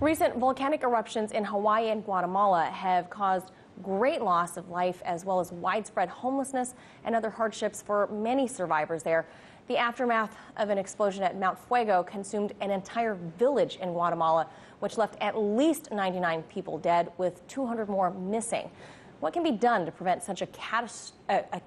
Recent volcanic eruptions in Hawaii and Guatemala have caused great loss of life as well as widespread homelessness and other hardships for many survivors there. The aftermath of an explosion at Mount Fuego consumed an entire village in Guatemala, which left at least 99 people dead with 200 more missing. What can be done to prevent such a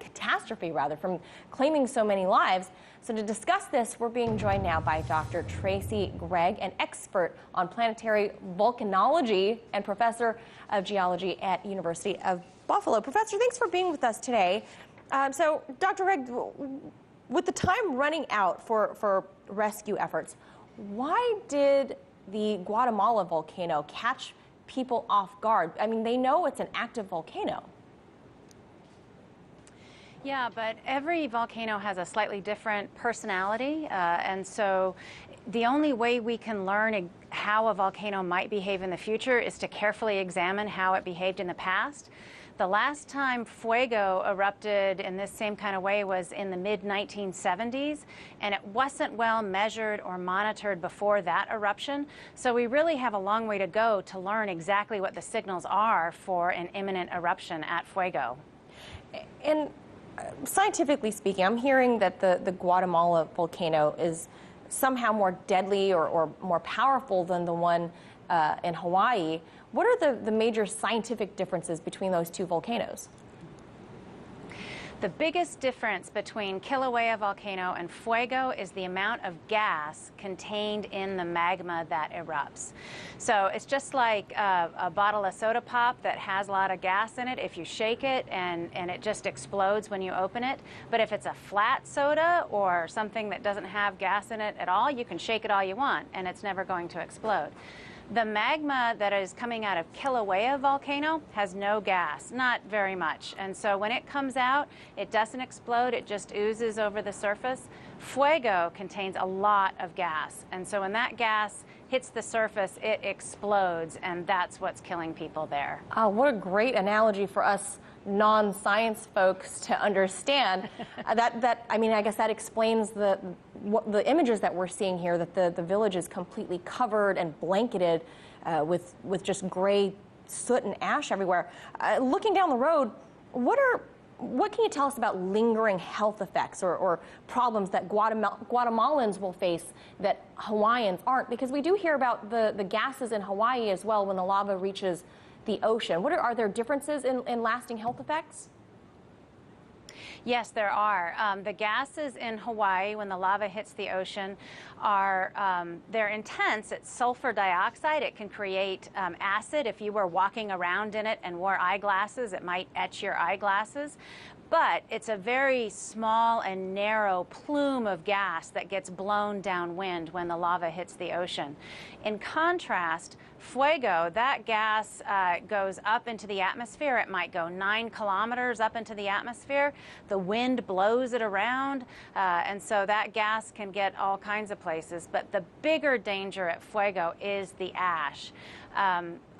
catastrophe from claiming so many lives? So to discuss this, we're being joined now by Dr. Tracy Gregg, an expert on planetary volcanology and professor of geology at University of Buffalo. Professor, thanks for being with us today. So, Dr. Gregg, with the time running out for rescue efforts, why did the Guatemala volcano catch people off guard? I mean, they know it's an active volcano. Yeah, but every volcano has a slightly different personality, and so the only way we can learn how a volcano might behave in the future is to carefully examine how it behaved in the past. The last time Fuego erupted in this same kind of way was in the mid-1970s, and it wasn't well measured or monitored before that eruption. So we really have a long way to go to learn exactly what the signals are for an imminent eruption at Fuego. And scientifically speaking, I'm hearing that the Guatemala volcano is somehow more deadly or more powerful than the one in Hawaii. What are the major scientific differences between those two volcanoes? The biggest difference between Kilauea volcano and Fuego is the amount of gas contained in the magma that erupts. So it's just like a bottle of soda pop that has a lot of gas in it. If you shake it and it just explodes when you open it. But if it's a flat soda or something that doesn't have gas in it at all, you can shake it all you want and it's never going to explode. The magma that is coming out of Kilauea volcano has no gas, not very much. And so when it comes out, it doesn't explode, it just oozes over the surface. Fuego contains a lot of gas. And so when that gas hits the surface, it explodes, and that's what's killing people there. Oh, what a great analogy for us non-science folks to understand. I mean, I guess that explains the images that we're seeing here, that the village is completely covered and blanketed with just gray soot and ash everywhere. Looking down the road, what can you tell us about lingering health effects or problems that Guatemalans will face that Hawaiians aren't? Because we do hear about the gases in Hawaii as well when the lava reaches the ocean. Are there differences in lasting health effects? Yes, there are. The gases in Hawaii, when the lava hits the ocean, they're intense. It's sulfur dioxide. It can create acid. If you were walking around in it and wore eyeglasses, it might etch your eyeglasses. But it's a very small and narrow plume of gas that gets blown downwind when the lava hits the ocean. In contrast, Fuego, that gas goes up into the atmosphere. It might go 9 kilometers up into the atmosphere. The wind blows it around, and so that gas can get all kinds of places. But the bigger danger at Fuego is the ash.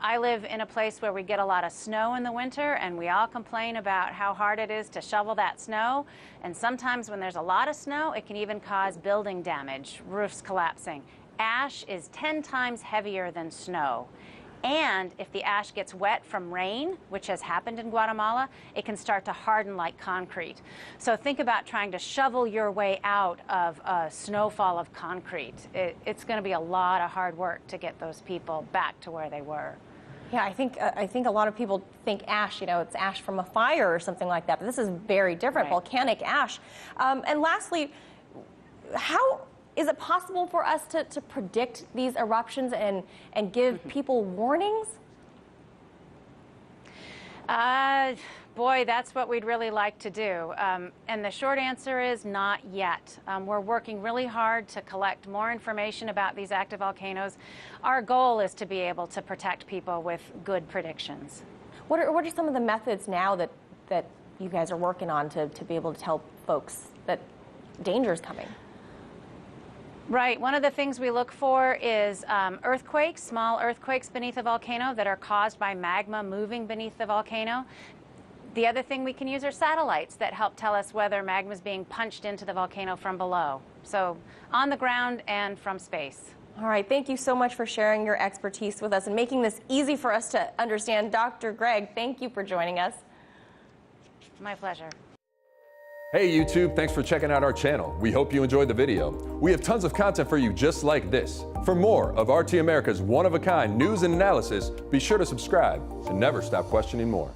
I live in a place where we get a lot of snow in the winter, and we all complain about how hard it is to shovel that snow. And sometimes when there's a lot of snow, it can even cause building damage, roofs collapsing. Ash is 10 times heavier than snow. And if the ash gets wet from rain, which has happened in Guatemala, it can start to harden like concrete. So think about trying to shovel your way out of a snowfall of concrete. It's going to be a lot of hard work to get those people back to where they were. Yeah, I think a lot of people think ash, it's ash from a fire or something like that. But this is very different, right? Volcanic ash. And lastly, is it possible for us to predict these eruptions and give people warnings? Boy, that's what we'd really like to do. And the short answer is not yet. We're working really hard to collect more information about these active volcanoes. Our goal is to be able to protect people with good predictions. What are some of the methods now that you guys are working on to be able to tell folks that danger is coming? Right. One of the things we look for is earthquakes, small earthquakes beneath a volcano that are caused by magma moving beneath the volcano. The other thing we can use are satellites that help tell us whether magma is being punched into the volcano from below. So on the ground and from space. All right, thank you so much for sharing your expertise with us and making this easy for us to understand. Dr. Gregg, thank you for joining us. My pleasure. Hey YouTube, thanks for checking out our channel. We hope you enjoyed the video. We have tons of content for you just like this. For more of RT America's one-of-a-kind news and analysis, be sure to subscribe and never stop questioning more.